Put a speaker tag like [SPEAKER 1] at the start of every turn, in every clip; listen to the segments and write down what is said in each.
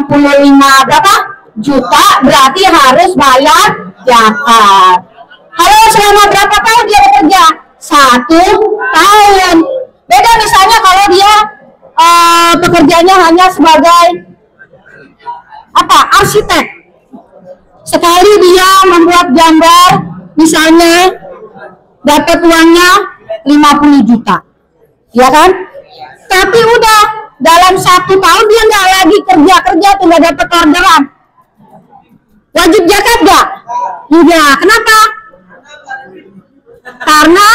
[SPEAKER 1] 85 berapa juta, berarti harus bayar zakat. Kalau selama berapa tahun dia bekerja? 1 tahun. Beda misalnya kalau dia pekerjaannya hanya sebagai apa, arsitek. Sekali dia membuat gambar, misalnya dapat uangnya 50 juta, ya kan? Tapi udah dalam 1 tahun dia nggak lagi kerja tuh, nggak dapat orderan. Wajib zakat nggak? Enggak. Kenapa? Karena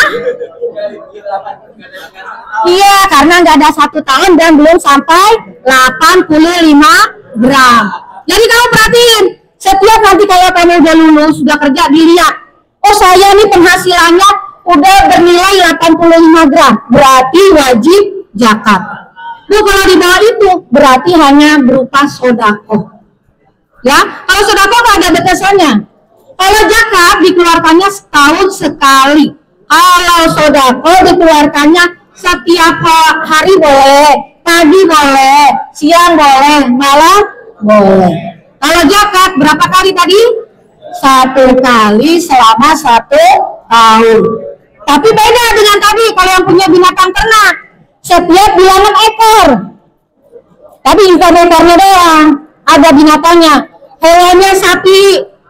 [SPEAKER 1] karena nggak ada 1 tahun dan belum sampai 85 gram. Jadi kamu perhatiin, setiap nanti kalau kamu udah lulus, sudah kerja, dilihat, oh saya nih penghasilannya udah bernilai 85 gram, berarti wajib zakat. Bu, kalau di bawah itu berarti hanya berupa sodako. Ya, kalau sodako nggak ada batasannya. Kalau zakat dikeluarkannya setahun sekali. Kalau sodako dikeluarkannya setiap hari boleh, pagi boleh, siang boleh, malam boleh. Kalau zakat berapa kali tadi? 1 kali selama 1 tahun. Tapi beda dengan tadi kalau yang punya binatang ternak, setiap bilangan ekor. Tapi bukan ekornya doang, ada binatangnya. Hewannya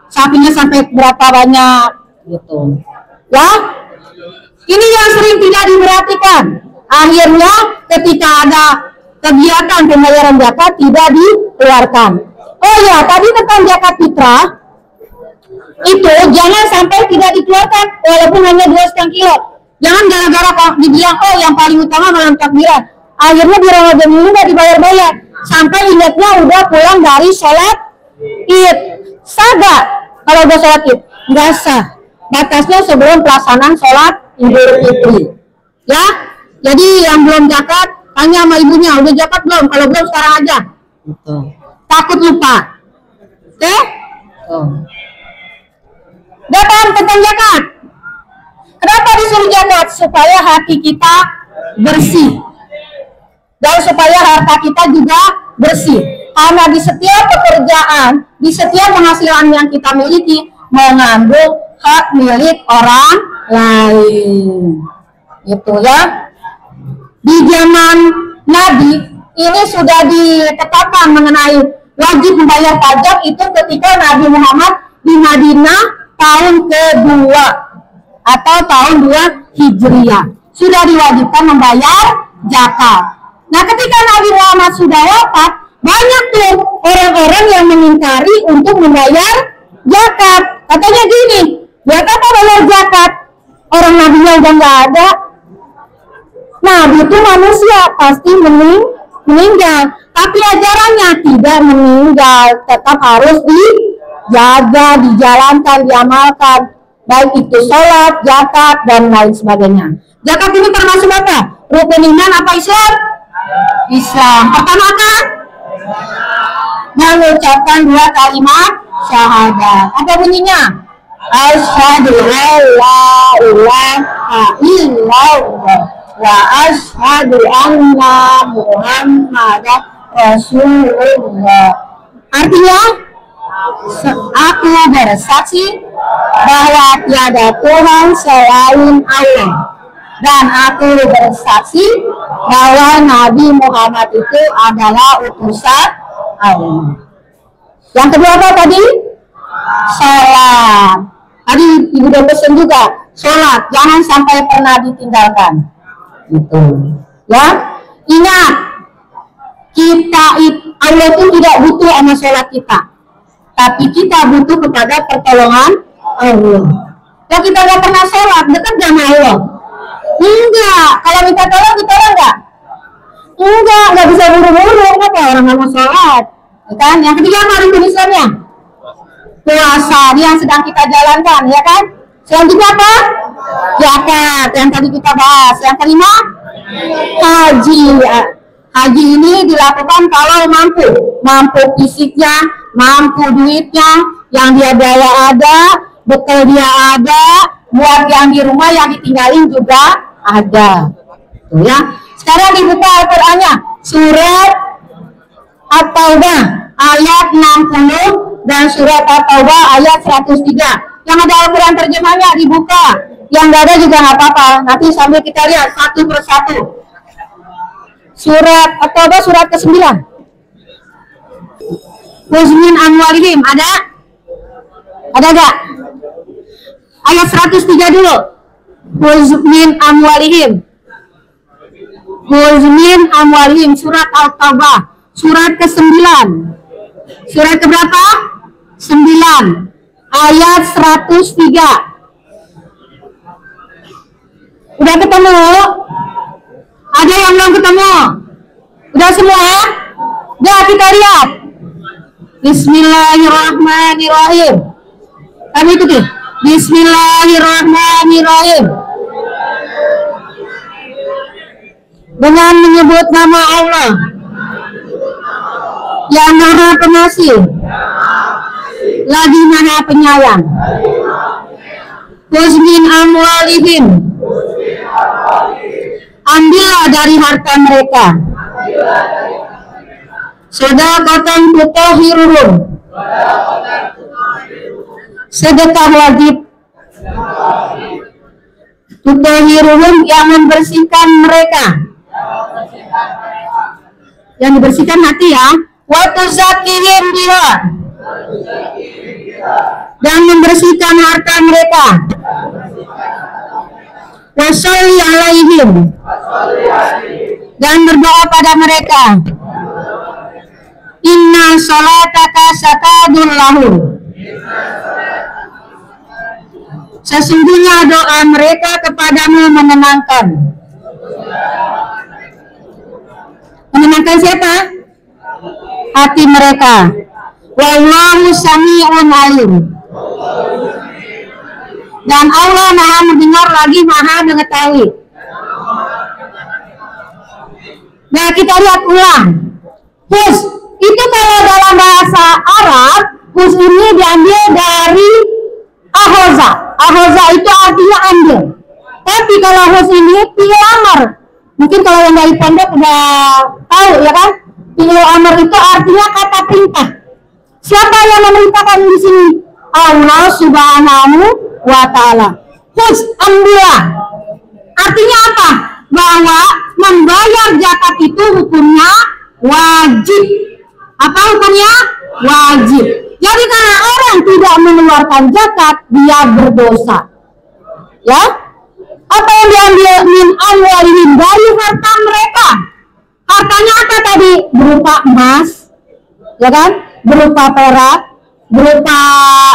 [SPEAKER 1] sapinya sampai berapa banyak gitu. Ya, ini yang sering tidak diperhatikan. Akhirnya ketika ada kegiatan pembayaran zakat tidak dikeluarkan. Oh ya, tadi tentang zakat fitrah itu jangan sampai tidak dikeluarkan walaupun hanya 2,5 kilo. Jangan gara-gara kok dibilang oh yang paling utama malam takbiran, akhirnya di Ramadan ini nggak dibayar-bayar sampai ingatnya udah pulang dari sholat id. Sah gak kalau udah sholat id? Nggak sah. Batasnya sebelum pelaksanaan sholat Idul Fitri. Ya, jadi yang belum zakat tanya sama ibunya, udah zakat belum? Kalau belum sekarang aja. Betul. Takut lupa. Oke? Datang tentang zakat. Kenapa disuruh zakat? Supaya hati kita bersih. Dan supaya harta kita juga bersih. Karena di setiap pekerjaan, di setiap penghasilan yang kita miliki, mengandung hak milik orang lain. Gitu ya. Di zaman Nabi, ini sudah ditetapkan mengenai wajib membayar pajak itu ketika Nabi Muhammad di Madinah tahun kedua atau tahun 2 Hijriah. Sudah diwajibkan membayar zakat. Nah, ketika Nabi Muhammad sudah wafat, banyak tuh orang-orang yang mengingkari untuk membayar zakat. Katanya gini, ya kata bayar zakat, orang Nabinya udah nggak ada. Nabi itu manusia, pasti meninggal. Tapi ajarannya tidak meninggal, tetap harus dijaga, dijalankan, diamalkan. Baik itu sholat, zakat, dan lain sebagainya. Zakat ini termasuk apa? Rukun iman apa Islam? Islam. Pertama apa? Mengucapkan 2 kalimat syahadat. Apa bunyinya? Asyhadu an la ilaha illallah wa asyhadu anna Muhammadan Rasulullah. Artinya, aku bersaksi bahwa tiada Tuhan selain Allah, dan aku bersaksi bahwa Nabi Muhammad itu adalah utusan Allah. Yang kedua apa tadi? Sholat. Tadi ibu udah pesan juga, sholat jangan sampai pernah ditinggalkan. Gitu. Ya, ingat, Allah itu tidak butuh sama sholat kita, tapi kita butuh kepada pertolongan Allah. Kalau kita nggak pernah sholat, dekat sama Allah? Enggak. Kalau minta tolong ditolong nggak? Nggak bisa buru-buru. Kenapa orang nggak mau sholat? Ya kan? Yang ketiga apa rukun Islamnya? Puasa, yang sedang kita jalankan, ya kan? Selanjutnya apa? Zakat, yang tadi kita bahas. Yang kelima, haji. Haji ini dilakukan kalau mampu fisiknya, mampu duitnya, yang dia bawa ada, bekal dia ada, buat yang di rumah yang ditinggalin juga ada. Tuh ya. Sekarang dibuka Al-Qur'annya, surat At-Taubah ayat 60 dan surat At-Taubah ayat 103. Yang ada Al-Quran terjemahnya dibuka, yang nggak ada juga nggak apa-apa, nanti sambil kita lihat satu persatu. Surat At-Taubah surat ke-9. Huzmin amwalihim, ada nggak? Ayat 103 dulu. Huzmin amwalihim. Huzmin amwalihim, surat At-Taubah surat ke-9. Surat keberapa? 9 ayat 103. Udah ketemu? Ada yang belum ketemu? Udah semua? Udah, kita lihat. Bismillahirrahmanirrahim. Kami ikuti. Bismillahirrahmanirrahim. Dengan menyebut nama Allah yang Maha Pengasih lagi Maha Penyayang. Huzmin amwalihim, ambillah dari harta mereka sedekatan tutahhiruhum, sedekah wajib tutahhiruhum, yang membersihkan mereka, yang dibersihkan hati ya, wa tuzakihim biha, dan membersihkan harta mereka, wa sholli alaihim, dan berdoa pada mereka, inna sholataka sakadun lahum, sesungguhnya doa mereka kepadamu menenangkan. Menenangkan siapa? Hati mereka. Wallahu sami'un alim, dan Allah Maha mendengar lagi Maha mengetahui. Nah, kita lihat ulang. Hus itu kalau dalam bahasa Arab, hus ini diambil dari ahoza. Ahoza itu artinya ambil. Tapi kalau hus ini fi'il amr. Mungkin kalau yang dari pondok udah tahu ya kan? Fi'il amr itu artinya kata perintah. Siapa yang memerintahkan di sini? Allah Subhanahu wa Ta'ala. Hus, ambillah. Artinya apa? Bahwa membayar zakat itu hukumnya wajib. Apa hukumnya? Wajib. Jadi kalau orang tidak mengeluarkan zakat, dia berdosa. Ya? Apa yang diambil min amwalihim, dari harta mereka? Hartanya apa tadi? Berupa emas, ya kan? Berupa perak, berupa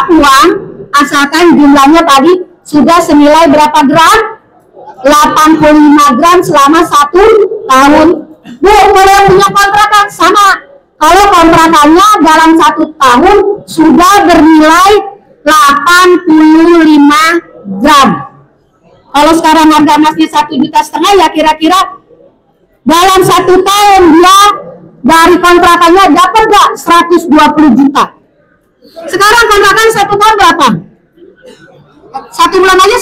[SPEAKER 1] uang, asalkan jumlahnya tadi sudah senilai berapa gram? 85 gram selama 1 tahun. Bu, kalau punya kontrakan sama. Kalau kontrakannya dalam 1 tahun sudah bernilai 85 gram. Kalau sekarang harga emasnya 1,5 juta ya kira-kira dalam 1 tahun dia dari kontrakannya dapat gak 120 juta. Sekarang kontrakan 1 tahun berapa? 1 bulan aja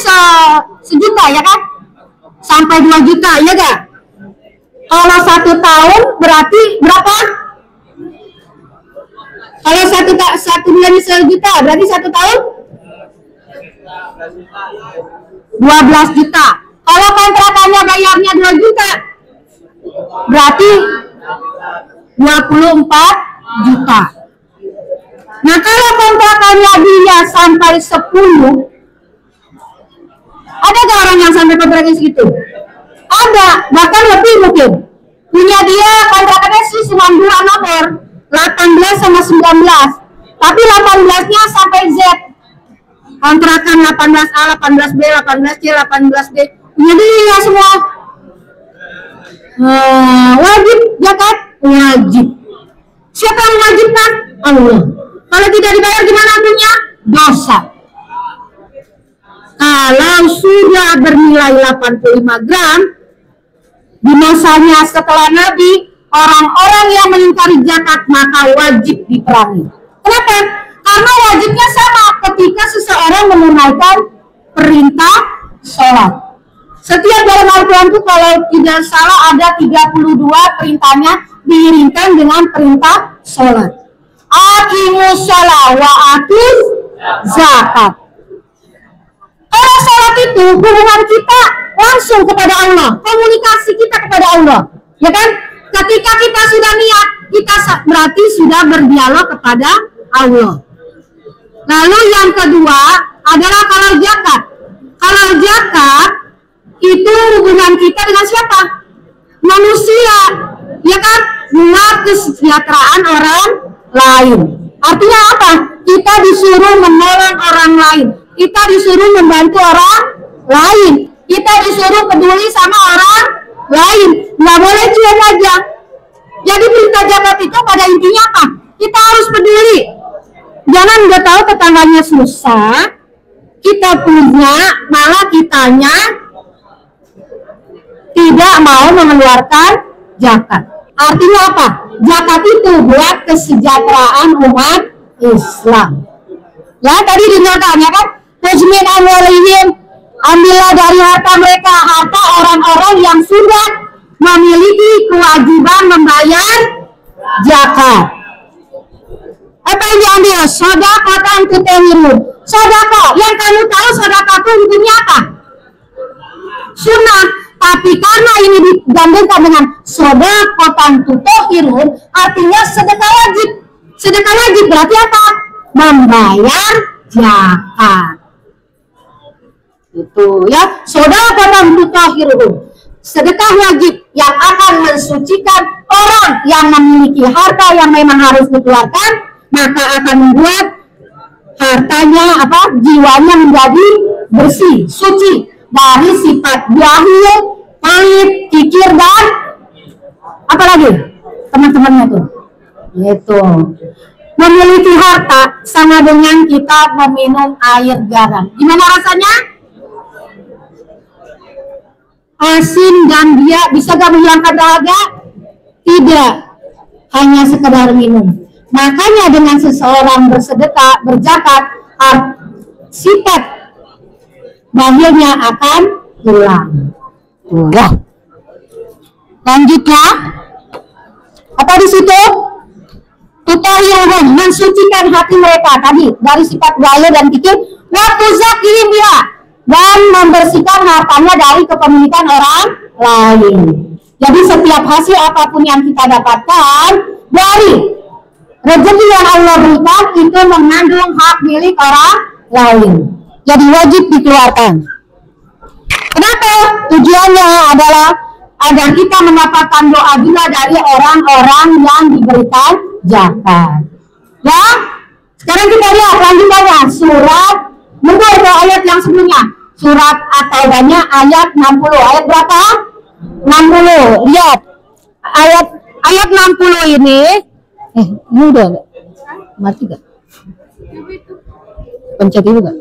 [SPEAKER 1] sejuta ya kan? Sampai 2 juta ya gak? Kalau 1 tahun berarti berapa? Kalau 1 bulan 1 juta berarti 1 tahun 12 juta. Kalau kontrakannya bayarnya 2 juta berarti 24 juta. Nah kalau kontrakannya dia sampai 10, ada gak orang yang sampai kontrakannya segitu? Ada, bahkan lebih mungkin. Punya dia kontrakannya sih cuma 2 nomor, 18 sama 19. Tapi 18-nya sampai Z. Kontrakan 18A, 18B, 18C, 18D. Punya dia semua. Wajib zakat? Wajib. Siapa yang mewajibkan? Allah. Kalau tidak dibayar gimana punya? Dosa. Kalau sudah bernilai 85 gram, di masanya setelah Nabi, orang-orang yang mengingkari zakat maka wajib diperangi. Kenapa? Karena wajibnya sama ketika seseorang menunaikan perintah sholat. Setiap dalam Al-Quran itu kalau tidak salah ada 32 perintahnya diiringkan dengan perintah sholat. Aqimus sholat wa atuz zakat. Karena sholat itu hubungan kita langsung kepada Allah, komunikasi kita kepada Allah, ya kan? Ketika kita sudah niat, kita berarti sudah berdialog kepada Allah. Lalu yang kedua adalah kalau zakat. Kalau zakat itu hubungan kita dengan siapa? Manusia, ya kan? Buat kesejahteraan orang lain. Artinya apa? Kita disuruh menolong orang lain. Kita disuruh membantu orang lain. Kita disuruh peduli sama orang lain. Nggak boleh cuek aja. Jadi perintah zakat itu pada intinya apa? Kita harus peduli. Jangan nggak tahu tetangganya susah, kita punya, malah kitanya tidak mau mengeluarkan zakat. Artinya apa? Zakat itu buat kesejahteraan umat Islam. Ya tadi dinyatakan ya kan? Tajmin amwalihim, ambillah dari harta mereka, harta orang-orang yang sudah memiliki kewajiban membayar zakat. Apa yang diambil? Sodaqatan tutahhiruhum. Sodaqah, yang kamu tahu sodaqah itu hukumnya apa? Sunnah. Tapi karena ini digandengkan dengan sodaqatan tutahhiruhum, artinya sedekah wajib. Sedekah wajib berarti apa? Membayar zakat. Itu ya, sodaqatan tutahhiruhum. Sedekah wajib yang akan mensucikan orang yang memiliki harta yang memang harus dikeluarkan, maka akan membuat hartanya jiwanya menjadi bersih, suci dari sifat jahil, pahit, kikir dan apa lagi teman-temannya tuh. Itu memiliki harta sama dengan kita meminum air garam. Gimana rasanya? Asin dan dia bisa gak menghilangkan dahaga? Tidak, hanya sekedar minum. Makanya dengan seseorang bersedekah, berzakat, sifat bahilnya akan hilang. Ya. Lanjutnya, apa di situ? Tutahhiruhum, mensucikan hati mereka tadi dari sifat bahil dan kikir. Wa tuzakihim biha, dan membersihkan hartanya dari kepemilikan orang lain. Jadi setiap hasil apapun yang kita dapatkan dari rezeki yang Allah berikan itu mengandung hak milik orang lain. Jadi wajib dikeluarkan. Kenapa? Tujuannya adalah agar kita mendapatkan doa juga dari orang-orang yang diberikan zakat. Ya, sekarang kita lihat lanjutannya surat mundur ke ayat yang sebelumnya. Surat At-Taubahnya ayat 60. Ayat berapa? 60. Lihat. Ayat 60 ini ini udah enggak? Mati gak? Pencet itu gak?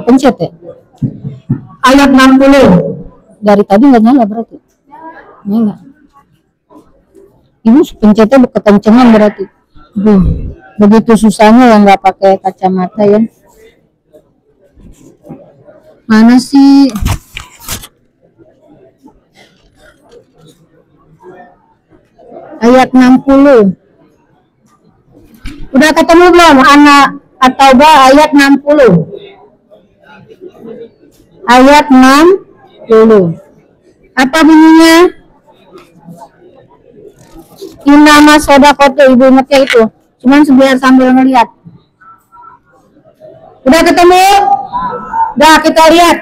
[SPEAKER 1] Pencet ya? Ayat 60. Dari tadi nggak nyala berarti? Enggak. Ibu pencetnya kekencengan berarti. Begitu susahnya yang nggak pakai kacamata ya. Mana sih? Ayat 60. Udah ketemu belum anak At-Taubah ayat 60? Ayat 60. Apa bunyinya? Innama shadaqatu, ibu ingatnya itu. Cuman biar sambil melihat. Udah ketemu? Udah kita lihat.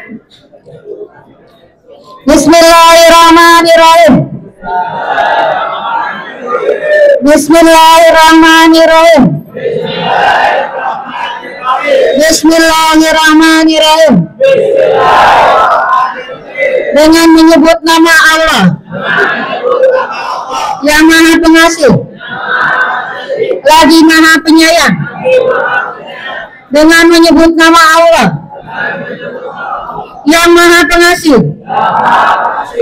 [SPEAKER 1] Bismillahirrahmanirrahim. Bismillahirrahmanirrahim. Bismillahirrahmanirrahim. Dengan menyebut nama Allah yang Maha Pengasih lagi Maha Penyayang. Dengan menyebut nama Allah yang Maha Pengasih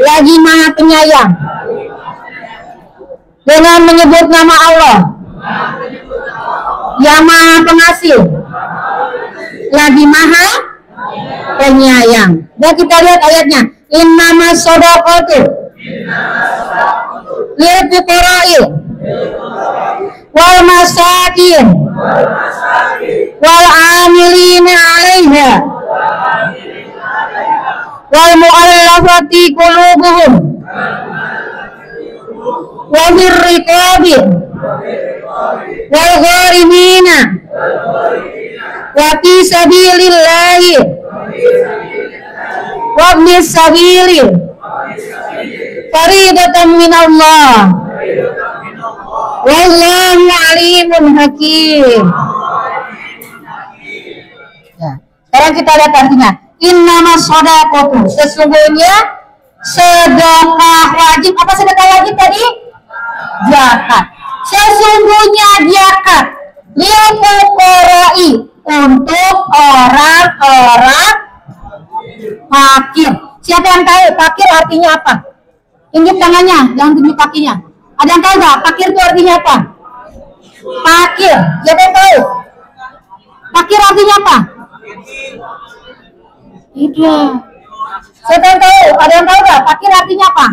[SPEAKER 1] lagi Maha Penyayang. Dengan menyebut nama Allah yang Maha Pengasih lagi Maha Penyayang. Dan kita lihat ayatnya. Innama shadaqatu lil fuqara'i wal masakin wal amilina 'alaiha wal mu'allafati qulubuhum wa fir riqabi wal gharimina wa fi sabilillahi wa ibnis sabili faridatan minallah wallahu alimun hakim. Ya, sekarang kita lihat artinya. Innamas shadaqatu, sesungguhnya sedekah wajib. Apa sedekah wajib tadi? Zakat. Sesungguhnya zakat lil fuqara'i, untuk orang-orang fakir. Siapa yang tahu fakir artinya apa? Tunjuk tangannya, jangan tunjuk kakinya. Ada yang tahu nggak fakir itu artinya apa? Fakir, siapa yang tahu? Fakir artinya apa? Tidak. Siapa yang tahu? Ada yang tahu nggak? Fakir artinya apa?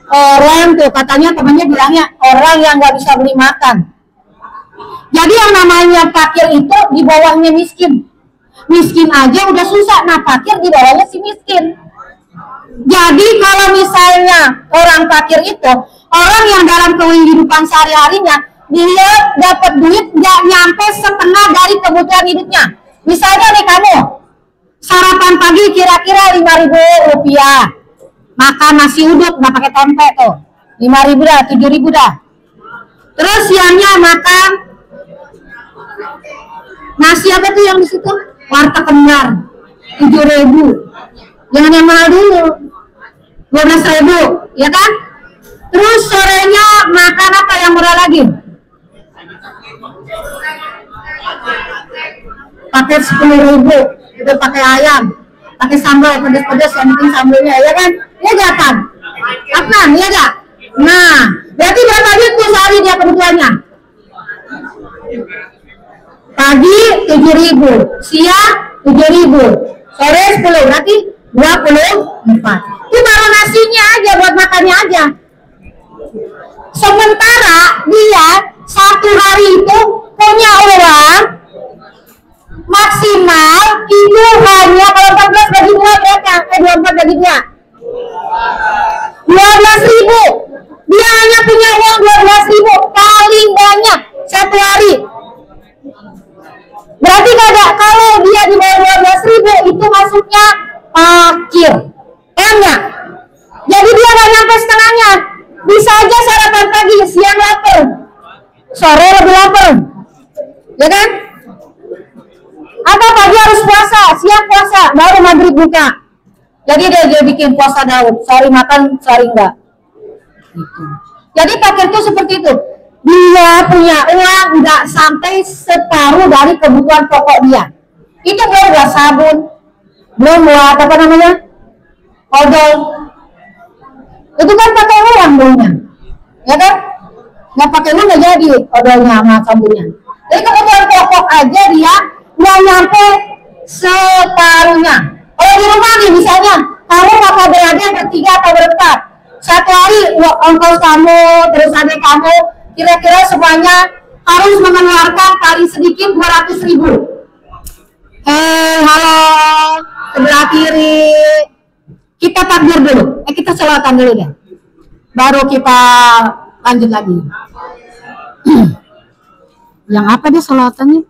[SPEAKER 1] Orang tuh katanya temannya bilangnya orang yang nggak bisa beli makan. Jadi yang namanya fakir itu di bawahnya miskin. Miskin aja udah susah, nah fakir di bawahnya si miskin. Jadi kalau misalnya orang fakir itu orang yang dalam kehidupan sehari-harinya dia dapat duit nggak nyampe setengah dari kebutuhan hidupnya. Misalnya nih kamu sarapan pagi kira-kira 5.000 rupiah, makan nasi uduk nggak pakai tempe tuh 5.000 dah, 7.000 dah. Terus siangnya makan nasi apa tuh yang di situ? Warteg kembar 7.000. Jangan yang mahal dulu, 12.000, ya kan? Terus sorenya makan apa yang murah lagi? Pakai 10.000, itu pakai ayam, pakai sambal pedas-pedas, yang penting sambalnya, ya kan? Ya gak kan? Apaan, ya gak? Nah, berarti berapa duit tuh sehari dia kebutuhannya? Pagi 7.000, siang 7.000, sore 10, berarti 24. Itu baru nasinya aja, buat makannya aja. Sementara dia satu hari itu punya uang maksimal itu hanya kalau 14 bagi 2 berapa? 24 bagi 2 12.000. Dia hanya punya uang 12.000 paling banyak satu hari. Berarti kalau dia di bawah 12.000 itu masuknya fakir. Enggak? Jadi dia nggak nyampe setengahnya. Bisa aja sarapan pagi, siang lapar, sore lebih lapar, ya kan? Atau pagi harus puasa, siang puasa, baru maghrib buka. Jadi dia bikin puasa Daud, sehari makan, sehari enggak. Gitu. Jadi fakir itu seperti itu. Dia punya uang nggak sampai separuh dari kebutuhan pokok dia. Itu belum buat sabun, belum buat apa namanya, odol. Itu kan pakai uang dulunya, ya kan? Nggak pakai uang nggak jadi odolnya sama sabunnya. Jadi kebutuhan pokok aja dia nggak nyampe separuhnya. Kalau di rumah nih misalnya, kamu makan beratnya bertiga atau berempat, satu hari ongkos kamu terus adik kamu kira-kira semuanya harus mengeluarkan paling sedikit 200.000. Halo, sebelah kiri. Kita takbir dulu. Kita selawatan dulu deh. Baru kita lanjut lagi. Yang apa dia selawatannya?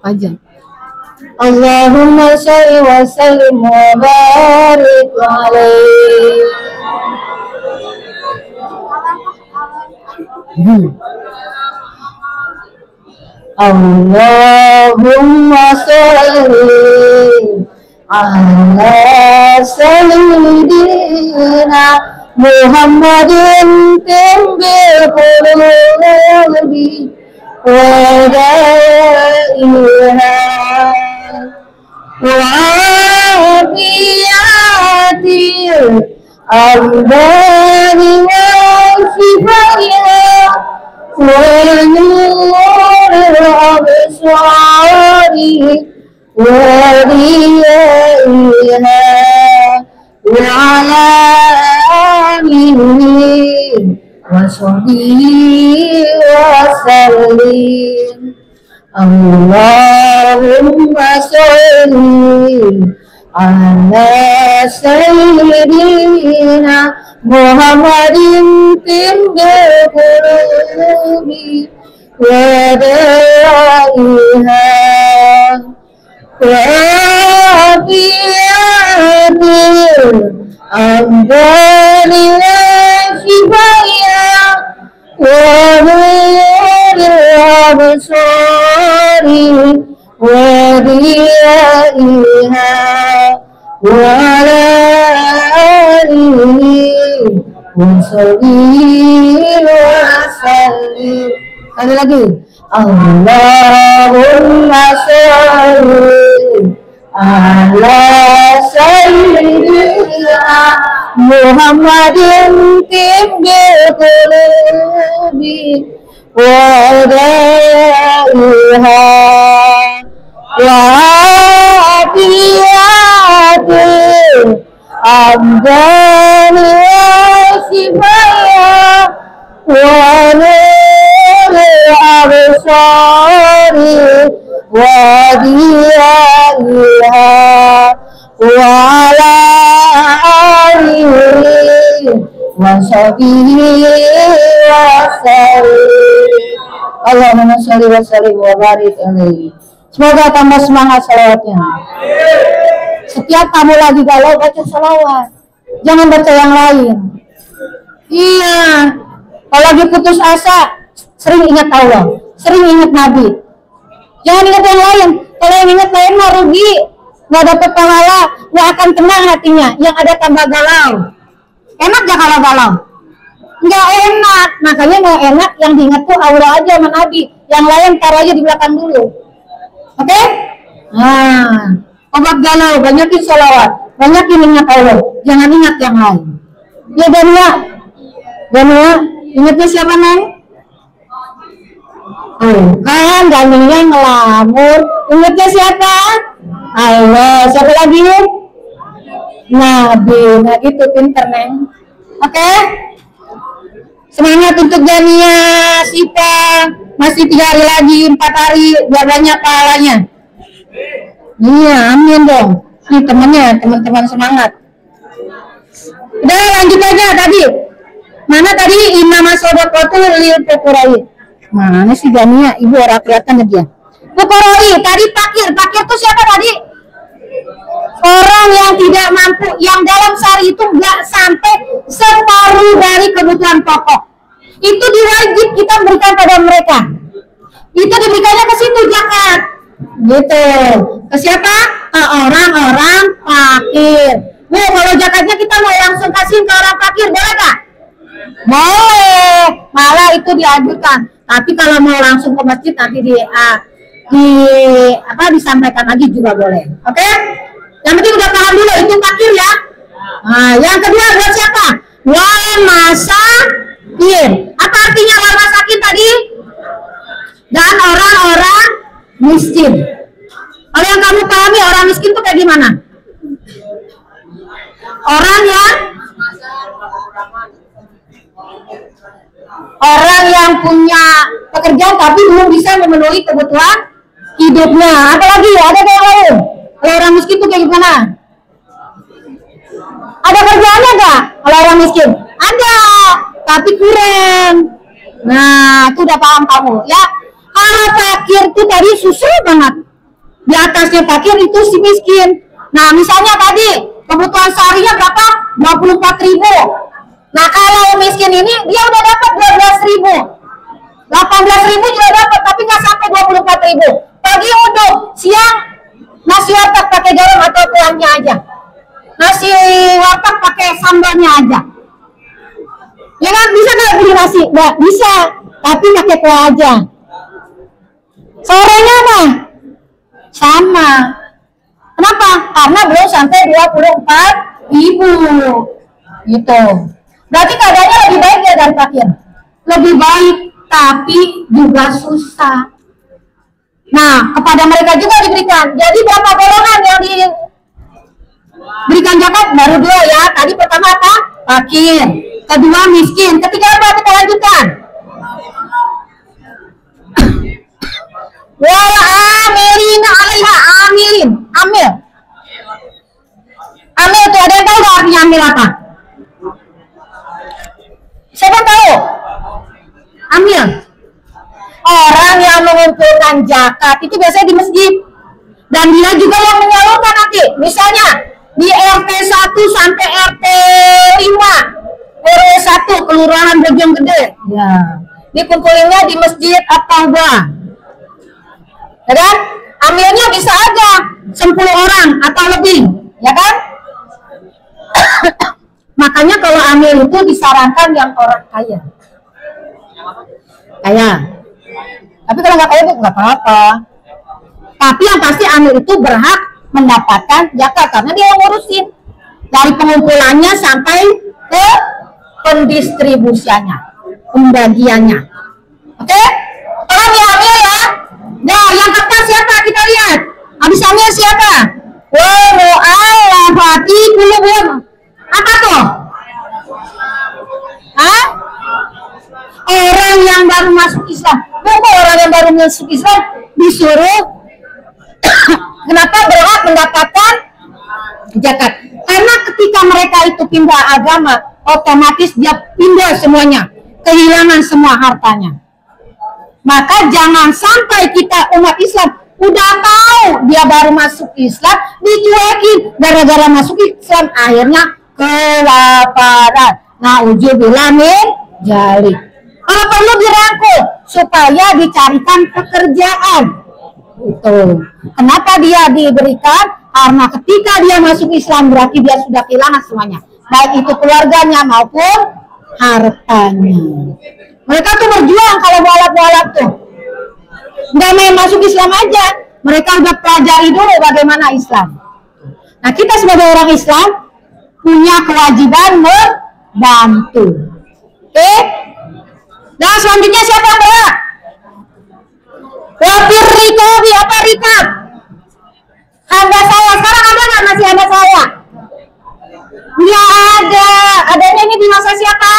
[SPEAKER 1] Aja. Allahumma sholli wa sallim wa barik alaihi. Allahumma sholli ala sayyidina Muhammadin timbil qulubi wa daiha wa biyatil ambani wa sifaiha wa nur al-absari وديائها وعلى آله وصحبه وسلم. Allahumma sholli ala sayyidina Muhammadin tibbil qulubi wa da'iha wa afiyatil amdani wa shifaya wa nuril absari wa diyaiha wa ala alihi wa sahbihi wa sallim. Sekali lagi, Allahumma sholli ala sayyidina Muhammadin tibbil qulubi wa da'iha wa afiyatil amdani wa shifaya wa nuril absari wa diyaiha wa ala alihi wa sahbihi wa sallim. Allahumma sholli wa sallim wa barik alaihi. Semoga tambah semangat salawatnya. Setiap kamu lagi galau baca salawat, jangan baca yang lain. Iya, kalau lagi putus asa sering ingat Allah, sering ingat Nabi. Jangan ingat yang lain. Kalau yang ingat lain mah rugi, nggak dapat pahala, nggak akan tenang hatinya. Yang ada tambah galau. Enak gak kalau galau? Nggak enak. Makanya nggak enak yang diingat tuh Allah aja sama Nabi. Yang lain taruh aja di belakang dulu. Oke? Nah, obat galau, banyakin sholawat, banyakin ingat Allah, jangan ingat yang lain. Ya Dania, ingatnya siapa Neng? Oh, kan Dania ngelamur, ingatnya siapa? Allah. Siapa lagi? Nabi. Nah gitu, pinter Neng. Oke? Semangat untuk Dania, Sipa. Masih 3 hari lagi, 4 hari, biar banyak pahalanya. Iya, amin dong. Nih temennya, teman-teman semangat. Udah lanjut aja tadi. Mana tadi Imam Sodokotul lil Fuqarai. Mana sih Dania? Ibu orang kelihatan dia. Fuqarai, tadi fakir. Fakir tuh siapa tadi? Orang yang tidak mampu, yang dalam sehari itu nggak sampai separuh dari kebutuhan pokok. Itu diwajib kita berikan pada mereka. Itu diberikannya ke situ zakat. Gitu. Ke siapa? Ke orang-orang fakir. Nah, kalau zakatnya kita mau langsung kasih ke orang fakir, boleh nggak? Boleh. Malah itu diajukan. Tapi kalau mau langsung ke masjid nanti disampaikan lagi juga boleh. Oke? Yang penting udah paham dulu itu fakir ya. Nah, yang kedua buat siapa? Wal masakin. Apa artinya wal masakin tadi? Dan orang-orang miskin. Kalau yang kamu pahami orang miskin itu kayak gimana? Orang yang punya pekerjaan tapi belum bisa memenuhi kebutuhan hidupnya. Apalagi ada yang lain. Kalau orang miskin itu kayak gimana? Ada kerjaannya nggak? Kalau orang miskin ada, tapi kurang. Nah, itu udah paham kamu ya. Kalau fakir itu tadi susah banget. Di atasnya fakir itu si miskin. Nah, misalnya tadi kebutuhan seharinya berapa? 24.000. Nah, kalau miskin ini dia udah dapat 12.000. 18.000 juga dapat, tapi nggak sampai 24.000. Pagi uduk, siang nasi warteg pakai garam atau kuahnya aja. Nasi warteg pakai sambalnya aja. Ya kan, bisa nggak beli nasi? Nggak bisa, tapi pakai kuah aja. Sorenya mah sama. Kenapa? Karena belum sampai 24.000. Gitu. Berarti keadaannya lebih baik ya dari fakir. Lebih baik, tapi juga susah. Nah, kepada mereka juga diberikan. Jadi berapa golongan yang diberikan zakat? Baru 2 ya. Tadi pertama apa? Fakir. Kedua miskin. Ketiga apa? Kita lanjutkan. Wal amilina 'alaiha, amilin. Amil. Amil itu ada yang tahu nggak artinya amil apa? Siapa tahu? Amil. Orang yang mengumpulkan zakat itu biasanya di masjid. Dan dia juga yang menyalurkan nanti. Misalnya di RT 1 sampai RT 5, RW 1 Kelurahan Bojonggede. Ya. Dikumpulinnya di masjid At-Taubah. Ya kan? Amilnya bisa aja 10 orang atau lebih, ya kan? Makanya kalau amil itu disarankan yang orang kaya. Kaya. Tapi kalau nggak kaya itu nggak apa-apa. Tapi yang pasti amil itu berhak mendapatkan zakat karena dia yang ngurusin dari pengumpulannya sampai ke pendistribusiannya, pembagiannya. Oke? Tolong ya amil ya. Nah, yang kertas siapa? Kita lihat. Habis amil siapa? Wa mu'allafati qulubuhum. Apa tuh? Hah? Orang yang baru masuk Islam. Kenapa orang yang baru masuk Islam disuruh kenapa berhak mendapatkan zakat? Karena ketika mereka itu pindah agama, otomatis dia pindah semuanya, kehilangan semua hartanya. Maka jangan sampai kita umat Islam udah tahu dia baru masuk Islam dicuekin, gara-gara masuk Islam akhirnya kelaparan. Nauzubillah min dzalik. Kalau perlu dirangkul supaya dicarikan pekerjaan. Itu. Kenapa dia diberikan? Karena ketika dia masuk Islam berarti dia sudah kehilangan semuanya, baik itu keluarganya maupun hartanya. Mereka tuh berjuang kalau mualaf-mualaf tuh. Nggak main masuk Islam aja. Mereka udah pelajari dulu bagaimana Islam. Nah, kita sebagai orang Islam punya kewajiban membantu. Oke? Dan selanjutnya siapa yang berhak? Wafir rikobi, apa rikab? Hamba saya. Sekarang ada nggak masih hamba saya? Nggak ada. Adanya ini di masa siapa?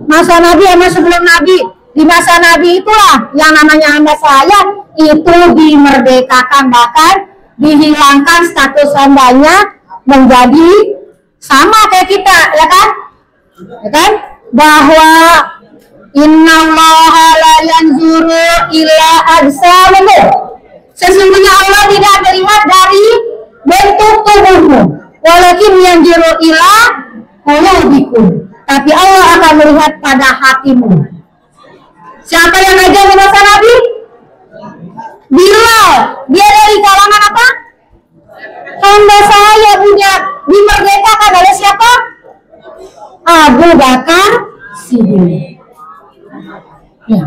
[SPEAKER 1] Masa Nabi sama sebelum Nabi. Di masa Nabi itulah yang namanya hamba saya itu dimerdekakan, bahkan dihilangkan status hambanya menjadi sama kayak kita, ya kan? Ya kan? Bahwa innallaha la yanzuru ila ajsamikum. Sesungguhnya Allah tidak melihat dari bentuk tubuhmu, walakin yanzuru ila qulubikum. Tapi Allah akan melihat pada hatimu. Siapa yang ngajar di masa Nabi? Bilal. Dia dari kalangan apa? Hamba saya punya dimerdekakan oleh siapa? Abu Bakar Siddiq. Ya.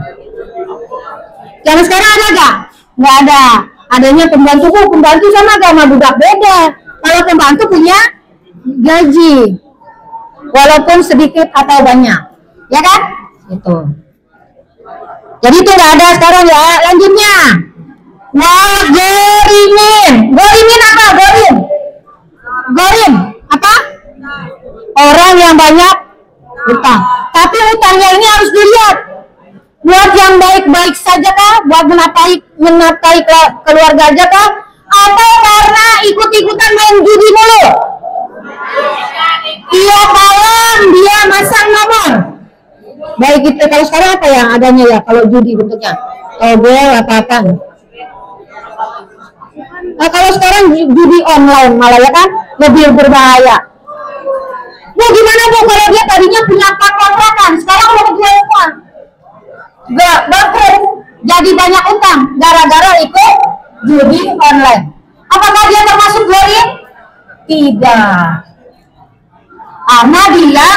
[SPEAKER 1] Yang sekarang ada gak? Nggak ada. Adanya pembantu sama agama budak beda. Kalau pembantu punya gaji, walaupun sedikit atau banyak, ya kan? Itu. Jadi itu nggak ada sekarang ya. Lanjutnya, gorimin. Gorimin apa? Gorim apa? Orang yang banyak utang. Tapi utangnya ini harus dilihat. Buat yang baik-baik saja kah? Buat menafkahi keluarga aja kah? Atau karena ikut-ikutan main judi mulu? Tiap malam dia masang nomor. Baik itu kalau sekarang apa yang adanya ya kalau judi bentuknya? Togel apa-apa. Nah, kalau sekarang judi online malah ya kan lebih berbahaya. Bu gimana Bu kalau dia tadinya punya 4 kontrakan, sekarang udah kejual semua? Gak bangkrut, jadi banyak utang gara-gara ikut judi online. Apakah dia termasuk gorim? Tidak. Karena dia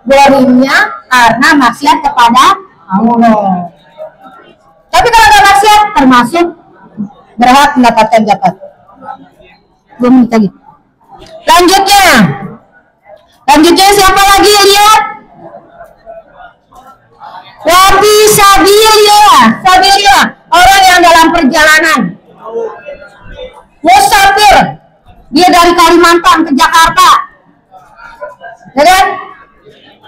[SPEAKER 1] gorimnya karena maksiat kepada Allah. Tapi kalau nggak maksiat termasuk berhak mendapatkan zakat. Belum lagi. Lanjutnya siapa lagi ya lihat? Wabi sabilillah, orang yang dalam perjalanan perjalanan. Musafir, dia dari Kalimantan ke Jakarta, ya kan?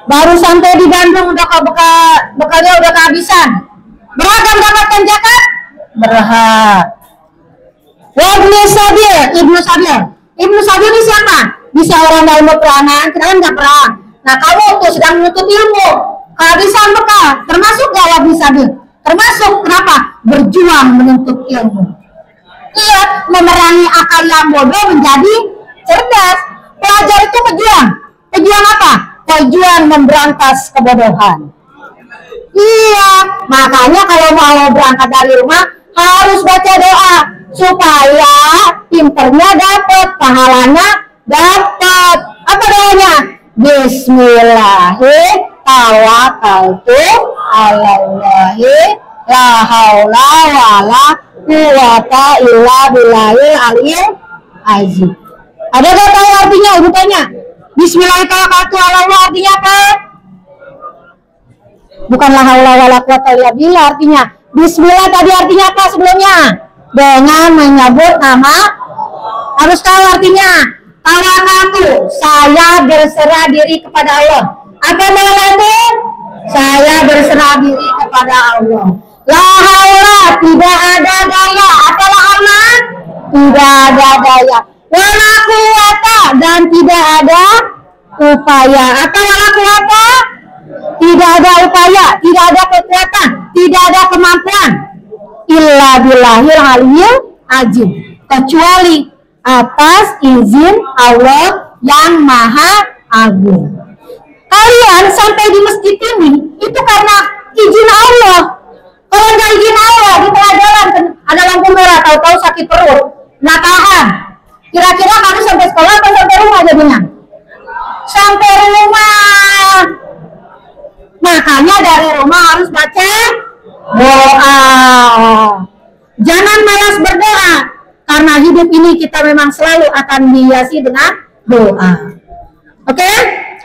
[SPEAKER 1] Baru sampai di Bandung udah bekalnya udah kehabisan. Berapa mendapatkan zakat? Berhak. Ibnu Sabil. Ibnu Sabil ini siapa? Bisa orang dalam peperangan, kita kan nggak perang. Nah kamu tuh sedang menuntut ilmu, kehabisan bekal, termasuk gak Ibnu Sabil? Termasuk. Kenapa? Berjuang menuntut ilmu. Iya, memerangi akal yang bodoh menjadi cerdas. Pelajar itu pejuang. Pejuang apa? Pejuang memberantas kebodohan. Iya, makanya kalau mau berangkat dari rumah harus baca doa supaya pinternya dapat, pahalanya dapat. Apa doanya? Bismillahirrahmanirrahim. Alallahi la haula wala quwata illa billahil aliyil azim. Ada gak tahu artinya? Ibu tanya. Bismillahirrahmanirrahim artinya apa? Bukan la haula wala quwata illa billah artinya. Bismillah tadi artinya apa sebelumnya? Dengan menyebut nama. Harus tahu artinya. Tawakkaltu, saya berserah diri kepada Allah. Apa maksudnya? Saya berserah diri kepada Allah. La haula, tidak ada daya. Apa la haula? Tidak ada daya. Wala quwata, dan tidak ada upaya. Apa wala quwata? Tidak ada upaya, tidak ada kekuatan, tidak ada kemampuan. Illa billahil aliyil azim. Kecuali atas izin Allah yang maha agung. Kalian sampai di masjid ini itu karena izin Allah. Kalau nggak izin Allah di tengah jalan ada lampu merah, tahu-tahu sakit perut, nggak tahan. Kira-kira kamu sampai sekolah atau sampai rumah jadinya? Sampai rumah. Makanya dari rumah harus baca doa. Jangan malas berdoa, karena hidup ini kita memang selalu akan dihiasi dengan doa. Oke?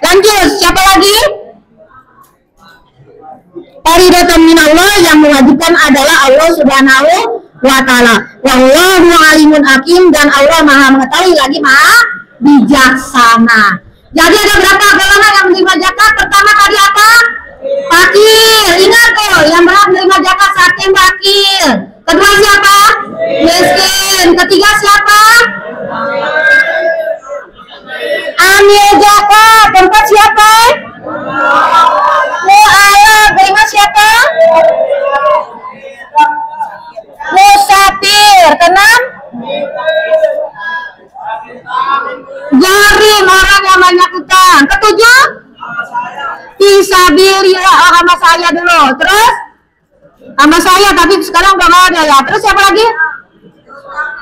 [SPEAKER 1] Lanjut, siapa lagi? Faridatan minallah, yang mewajibkan adalah Allah Subhanahu wa ta'ala. Wallahu alimun hakim, dan Allah maha mengetahui lagi maha bijaksana. Jadi ada berapa golongan yang menerima zakat? Pertama tadi apa? Fakir. Ingat tuh, yang berhak menerima zakat saking fakir. Kedua siapa? Miskin. Ketiga siapa? Amil zakat. Keempat siapa? Mu'alaf. Kelima siapa? Musafir. Keenam? Gharim, orang yang banyak utang. Ketujuh? Fisabilillah. Sama saya dulu. Terus? Sama saya, tapi sekarang udah gak ada ya. Terus siapa lagi?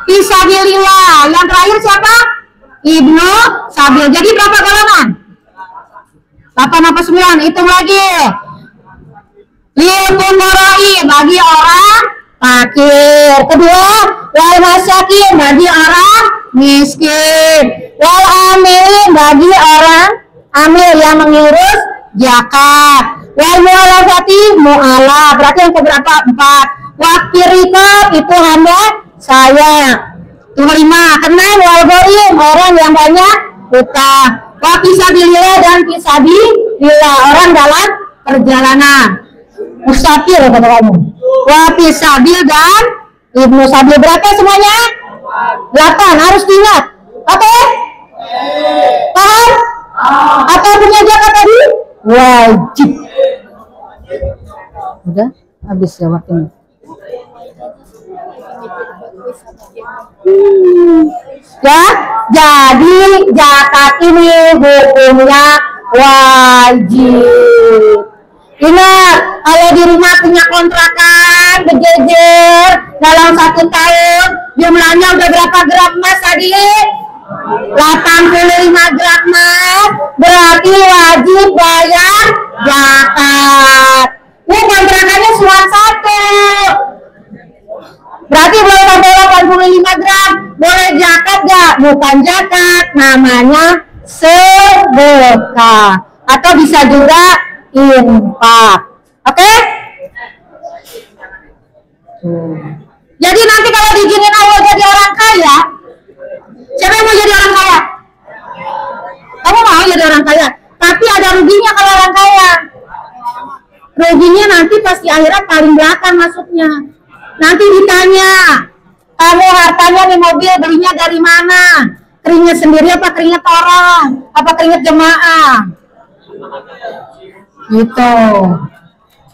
[SPEAKER 1] Fisabilillah. Yang terakhir siapa? Ibnu Sabil. Jadi berapa golongan? 8 apa 9? Hitung lagi. Lil fuqara'i, bagi orang fakir. Kedua, wal masakin, bagi orang miskin. Wal amilin, bagi orang amil yang mengurus zakat. Wal mu'alafati, mu'alaf. Berarti yang keberapa? 4. Waktirikab, itu hamba saya. Itu 5. Keenam, wal gharim, orang yang banyak utang. Wa fisabilillah, dan fisabilillah, orang dalam perjalanan. Musafir kata kamu. Wa fisabil dan Ibnu Sabil. Berapa semuanya? 8. Harus diingat. Oke? Paham? Atau punya zakat tadi? Wajib. Udah? Habis ya waktunya. Ya, jadi zakat ini hukumnya wajib. Ingat, kalau di rumah punya kontrakan berjejer dalam 1 tahun, jumlahnya udah berapa gram emas tadi? 85 gram emas, berarti wajib bayar zakat. Ini kontrakannya cuma 1. Berarti belum sampai 85 gram. Boleh zakat gak? Bukan zakat, namanya sedekah. Atau bisa juga infak. Oke? Jadi nanti kalau diizinin Allah jadi orang kaya, siapa yang mau jadi orang kaya? Kamu mau jadi orang kaya? Tapi ada ruginya kalau orang kaya. Ruginya nanti pas di akhirat paling belakang masuknya. Nanti ditanya, kamu hartanya di mobil belinya dari mana? Keringat sendiri apa keringat orang? Apa keringat jemaah? Gitu.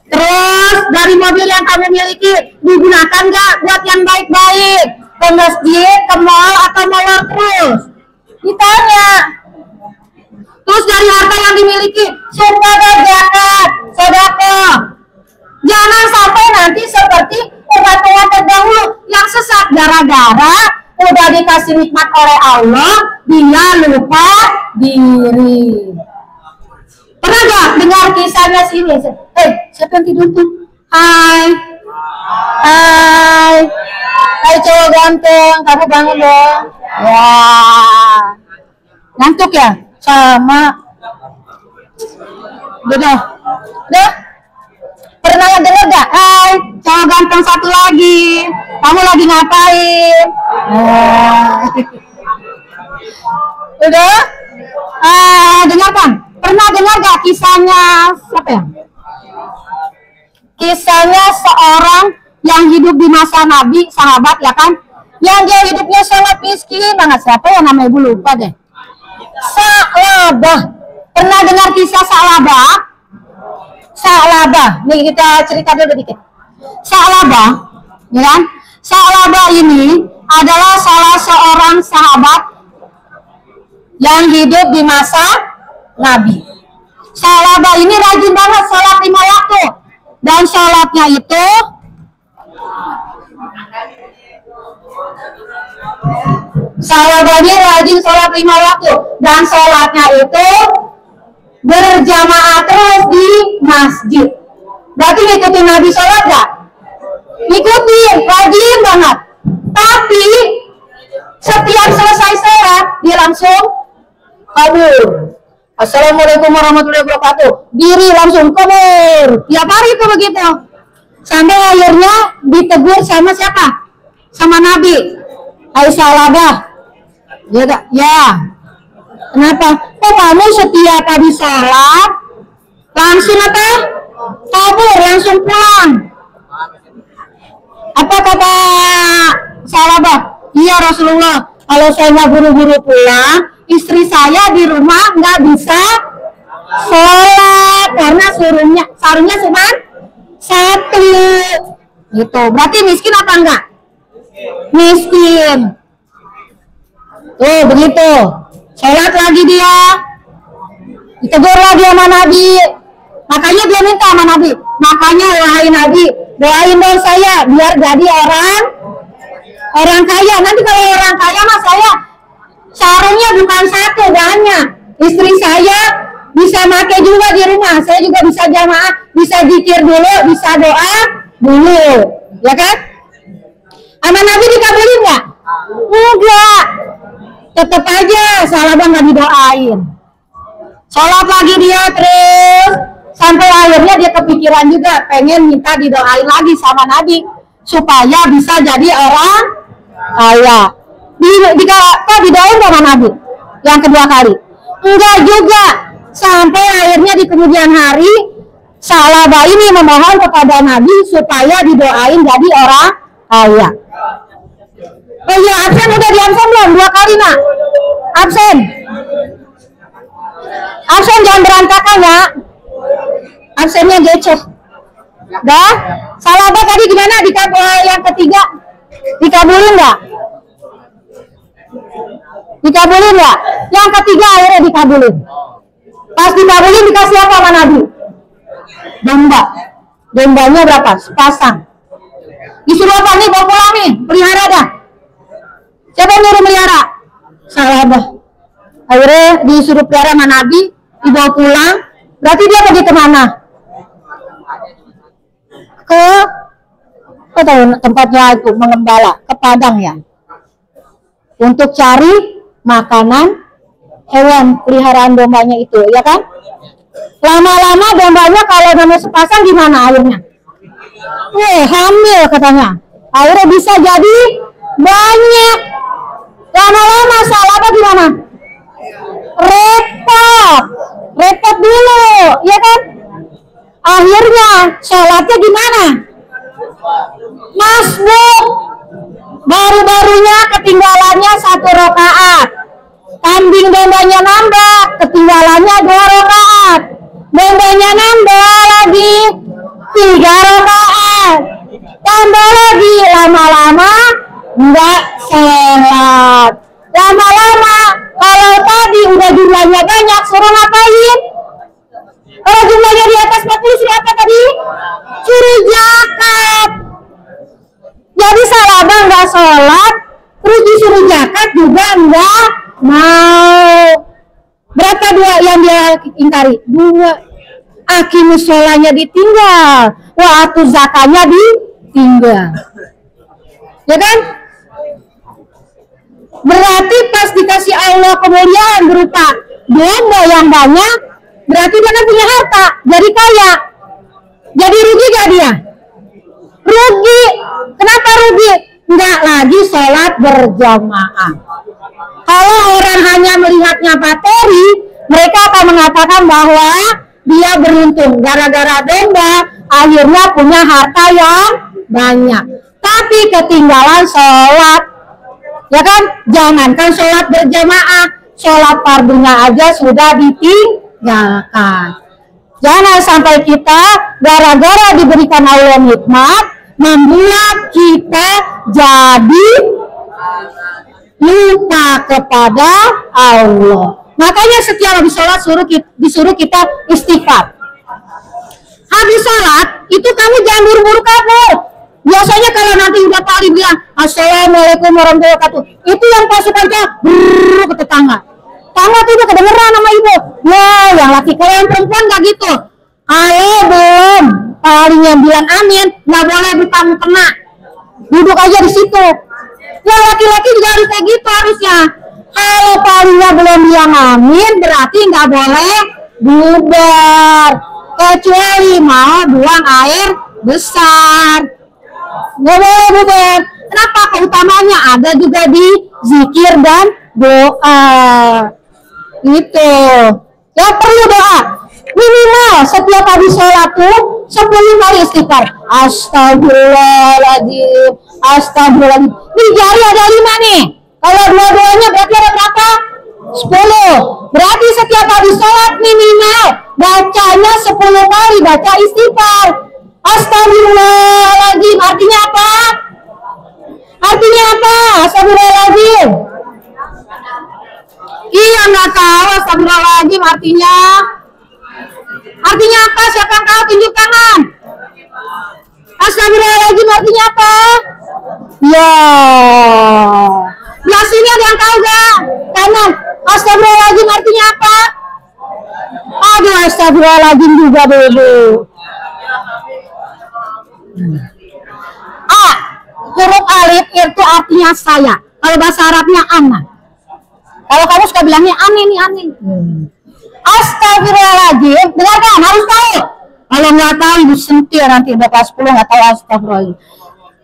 [SPEAKER 1] Terus dari mobil yang kamu miliki digunakan nggak buat yang baik-baik? Ke masjid, ke mall, atau molor terus? Ditanya. Terus dari harta yang dimiliki sebagai zakat, sedekah. Jangan sampai nanti seperti umat-umat terdahulu yang sesat gara-gara udah dikasih nikmat oleh Allah, dia lupa diri. Pernah gak dengar kisahnya sini? Siapa yang tidur tuh? Hai. Hai cowok ganteng, kamu bangun dong. Ya. Ngantuk ya? Sama. Udah. Pernah yang denger gak? Hai, cowok ganteng satu lagi. Kamu lagi ngapain? Udah? Dengarkan. Pernah dengar gak kisahnya siapa ya? Kisahnya seorang yang hidup di masa Nabi, sahabat ya kan? Yang dia hidupnya sangat miskin banget. Siapa ya namanya, ibu lupa deh. Sa'labah. Pernah dengar kisah Sa'labah? Sa'labah. Nih kita cerita dulu dikit. Sa'labah, ya kan? Sa'labah ini adalah salah seorang sahabat yang hidup di masa Nabi. Sa'labah ini rajin banget sholat 5 waktu. Dan sholatnya itu Sa'labah ini rajin sholat 5 waktu. Dan sholatnya itu berjamaah terus di masjid. Berarti ngikutin Nabi sholat gak? Ngikutin, rajin banget. Tapi setiap selesai sholat dia langsung kabur. Assalamualaikum warahmatullahi wabarakatuh. Diri langsung kabur. Tiap hari itu begitu. Sampai akhirnya ditegur sama siapa? Sama Nabi. Hai Sa'labah. Ya gak? Ya. Kenapa? Kok kamu setiap habis sholat langsung apa? Kabur, langsung pulang. Apa kata Sa'labah? Iya Rasulullah, kalau saya nggak buru-buru pulang, istri saya di rumah nggak bisa sholat karena sarungnya cuma satu. Gitu. Berarti miskin apa enggak? Miskin. Tuh begitu. Sholat lagi dia. Ditegur lagi sama Nabi. Makanya dia minta sama Nabi. Makanya wahai Nabi, doain dong saya biar jadi orang kaya. Nanti kalau orang kaya mah saya sarungnya bukan satu, banyak. Istri saya bisa pakai juga di rumah. Saya juga bisa jamaah, bisa zikir dulu, bisa doa dulu. Ya kan? Sama Nabi dikabulin nggak? Enggak. Tetap aja Sa'labah nggak didoain. Sholat lagi dia terus. Sampai akhirnya dia kepikiran juga pengen minta didoain lagi sama Nabi supaya bisa jadi orang kaya. Didoain sama Nabi yang kedua kali? Enggak juga. Sampai akhirnya di kemudian hari Sa'labah ini memohon kepada Nabi supaya didoain jadi orang kaya. Oh iya, absen udah diabsen belum? 2 kali nak. Absen. Absen jangan berantakan ya. Absennya geceh. Dah? Sa'labah tadi gimana? Yang ketiga dikabulin nggak? Dikabulin nggak? Yang ketiga akhirnya dikabulin. Pas dikabulin dikasih apa sama Nabi? Domba. Dombanya berapa? Sepasang. Disuruh apa nih? Bawa pulang nih. Pelihara dah. Siapa yang nyuruh melihara? Sa'labah. Akhirnya disuruh pelihara sama Nabi, dibawa pulang. Berarti dia pergi kemana? Ke tempatnya itu mengembala, ke padang ya. Untuk cari makanan hewan peliharaan dombanya itu, ya kan? Lama-lama dombanya kalau namanya sepasang gimana akhirnya? Hamil katanya. Akhirnya bisa jadi banyak. Lama-lama salah apa gimana? Repot dulu, ya kan? Akhirnya sholatnya gimana? Masbuk. Baru-barunya ketinggalannya 1 rakaat. Kambing dombanya nambah, ketinggalannya 2 rakaat. Dombanya nambah lagi 3 rakaat. Tambah lagi, lama-lama enggak sholat. Lama-lama kalau tadi udah jumlahnya banyak, suruh ngapain? Kalau jumlahnya di atas 40 suruh apa tadi? Suruh zakat. Jadi salah bang nggak sholat, terus disuruh zakat juga enggak mau. Berapa dua yang dia ingkari? 2. Aqimus sholahnya ditinggal, wa atuz zakatnya ditinggal. Ya kan? Berarti pas dikasih Allah kemuliaan berupa domba yang banyak, berarti dia kan punya harta, jadi kaya. Jadi rugi gak dia? Rugi. Kenapa rugi? Enggak lagi sholat berjamaah. Kalau orang hanya melihatnya materi, mereka akan mengatakan bahwa dia beruntung gara-gara domba akhirnya punya harta yang banyak. Tapi ketinggalan sholat, ya kan? Jangankan sholat berjamaah, sholat fardunya aja sudah ditinggalkan. Jangan sampai kita gara-gara diberikan Allah nikmat membuat kita jadi lupa kepada Allah. Makanya setiap habis sholat disuruh kita istighfar. Habis sholat itu kamu jangan buru-buru kabur. Biasanya kalau nanti udah tadi bilang assalamualaikum warahmatullahi wabarakatuh, itu yang pasukannya ke tetangga. Kamu tuh udah kedengeran sama ibu. Ya, yang laki. Kalau yang perempuan gak gitu. Ayo belum. Paling yang bilang amin, nggak boleh bertamu kena. Duduk aja di situ. Ya laki-laki juga harus kayak gitu harusnya. Kalau palingnya belum bilang amin, berarti nggak boleh bubar. Kecuali mau buang air besar. Nggak boleh bubar. Kenapa? Keutamanya ada juga di zikir dan doa. Gitu. Ya perlu doa. Minimal setiap habis sholat tuh 10 kali istighfar. Astagfirullahaladzim, astagfirullahaladzim. Di jari ada 5 nih. Kalau dua-duanya berarti ada berapa? 10. Berarti setiap habis sholat minimal bacanya 10 kali baca istighfar. Astagfirullahaladzim artinya apa? Artinya apa? Astagfirullahaladzim. Iya nggak tahu astagfirullahaladzim artinya. Artinya apa? Siapa yang tahu tunjuk tangan? Astagfirullahaladzim artinya apa? Ya. Di sini ada yang tahu gak? Kanan. Astagfirullahaladzim artinya apa? Aduh astagfirullahaladzim juga dulu. A. Huruf alif itu artinya saya. Kalau bahasa Arabnya ana. Kalau kamu suka bilangnya aneh nih aneh. Astagfirullahaladzim, dengarkan, harus tahu. Kalau nggak tahu ibu sentir nanti udah kelas 10 nggak tahu astagfirullahaladzim.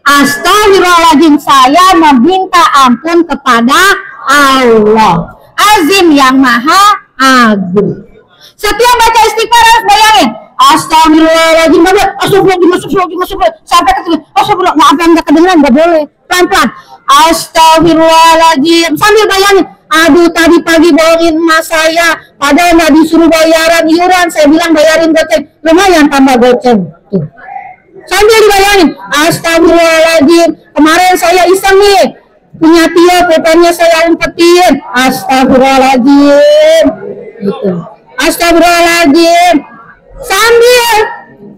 [SPEAKER 1] Astagfirullahaladzim, saya meminta ampun kepada Allah Azim yang maha agung. Setiap baca istighfar harus bayangin astagfirullahaladzim, astagfirullahaladzim sampai ke astagfirullah, maaf yang nggak kedengeran nggak boleh, pelan-pelan astagfirullahaladzim sambil bayangin. Aduh tadi pagi bohongin emas saya, padahal nggak disuruh bayaran iuran, saya bilang bayarin goceng, lumayan tambah goceng. Tuh. Sambil dibayangin, astagfirullahaladzim, kemarin saya iseng nih, punya Tio, pulpennya saya umpetin, astagfirullahaladzim, gitu. Astagfirullahaladzim, sambil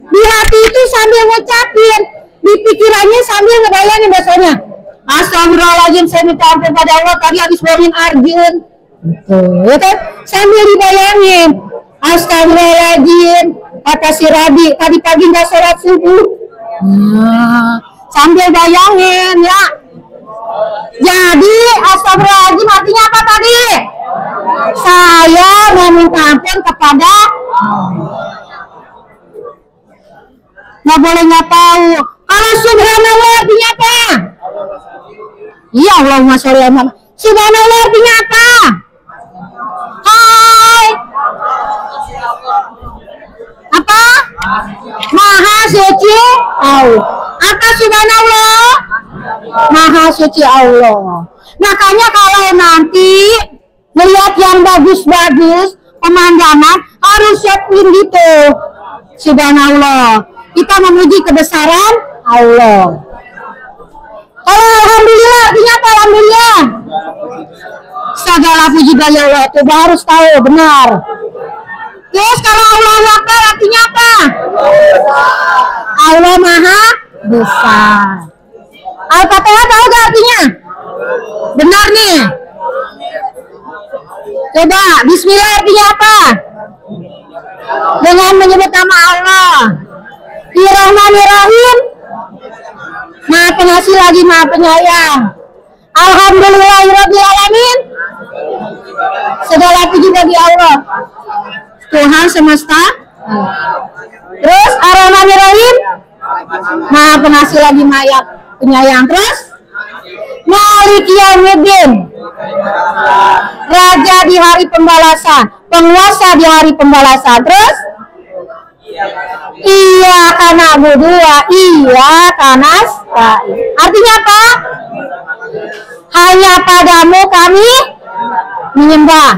[SPEAKER 1] di hati itu sambil ngucapin, di pikirannya sambil ngebayangin bahasanya. Astagfirullahaladzim, saya minta ampun pada Allah tadi habis bohongin Arjun. Gitu, ya kan? Sambil dibayangin. Astagfirullahaladzim, kata si Rabi, tadi pagi nggak sholat subuh. Sambil bayangin ya. Jadi astagfirullahaladzim artinya apa tadi? Saya meminta ampun kepada nggak boleh nggak tahu. Kalau subhanallah artinya apa? Iya, Allahumma sholli ala Muhammad. Subhanallah artinya apa? Hai. Apa? Maha suci Allah. Apa subhanallah? Maha suci Allah. Makanya kalau nanti melihat yang bagus-bagus pemandangan harus siapin gitu. Subhanallah. Kita memuji kebesaran Allah. Kalau alhamdulillah artinya apa? Alhamdulillah. Segala puji bagi Allah. Coba harus tahu benar. Terus kalau Allahu Akbar artinya apa? Allah Maha Besar. Al-Fatihah tahu gak artinya? Benar nih. Coba Bismillah artinya apa? Dengan menyebut nama Allah. Bismillahirrahmanirrahim. Maha pengasih lagi Maha penyayang. Alhamdulillahirabbil alamin. Segala puji bagi Allah, Tuhan semesta. Terus Ar-Rahmanir-Rahim, Maha pengasih lagi Maha penyayang. Terus Maliki Yaumiddin, Raja di hari pembalasan, penguasa di hari pembalasan. Terus Iya karena berdua, iya karena artinya apa? Hanya padamu kami menyembah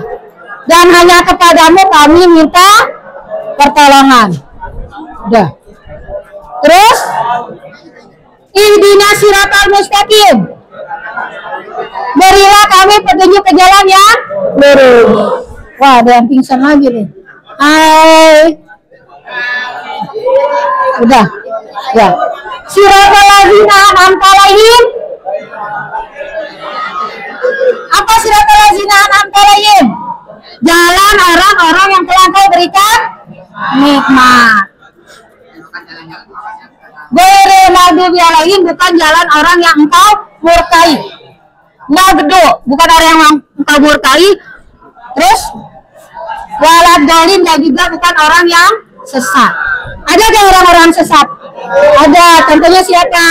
[SPEAKER 1] dan hanya kepadamu kami minta pertolongan. Udah. Terus Ihdinas siratal mustaqim, berilah kami petunjuk ke jalan yang lurus. Wah, ada yang pingsan lagi nih. Hai. Udah. Ya. Siratal ladzina an'amta alaihim. Apa siratal ladzina an'amta alaihim? Jalan orang-orang yang telah Engkau berikan nikmat. Ghairil maghdubi alaihim, bukan jalan orang yang Engkau murkai. Maghdu, bukan orang yang Engkau murkai. Terus walad dolim, dan juga bukan orang yang sesat. Ada gak orang-orang sesat? Ada, contohnya siapa?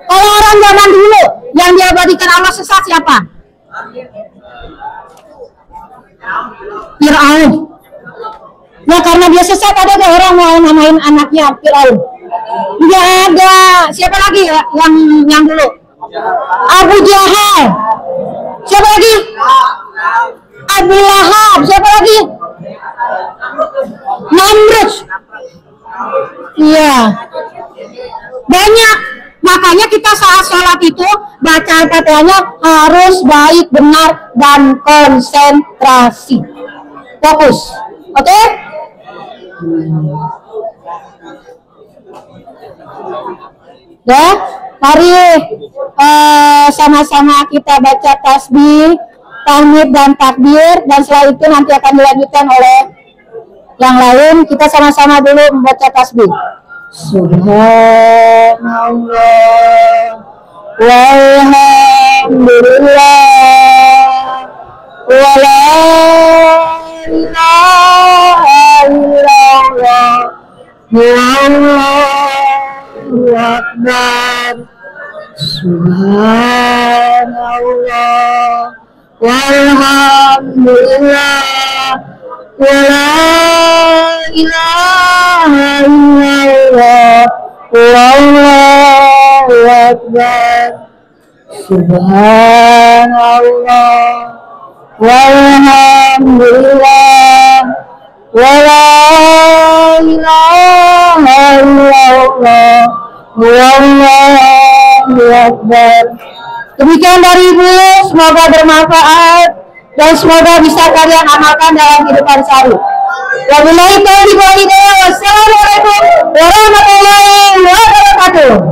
[SPEAKER 1] Kalau orang zaman dulu yang diabadikan Allah sesat siapa? Fir'aun. Nah karena dia sesat, ada gak orang mau namain anaknya Fir'aun? Tidak ada. Siapa lagi yang dulu? Abu Jahal. Siapa lagi? Abu Lahab. Siapa lagi? Namrud. Iya. Banyak. Makanya kita saat sholat itu baca Al-Fatihahnya harus baik, benar, dan konsentrasi. Fokus. Oke? Ya, mari sama-sama kita baca tasbih, tahmid dan takbir, dan setelah itu nanti akan dilanjutkan oleh yang lain. Kita sama-sama dulu membaca tasbih. Subhanallah walhamdulillah wala ilaha illallah wallahu akbar. Subhanallah walhamdulillah wala ilaha illallah wallahu akbar. Subhanallah walhamdulillah wala ilaha illallah wallahu akbar. Demikian dari Ibu, semoga bermanfaat dan semoga bisa kalian amalkan dalam kehidupan sehari. Wabillahi taufiq wal hidayah. Wassalamualaikum warahmatullahi wabarakatuh.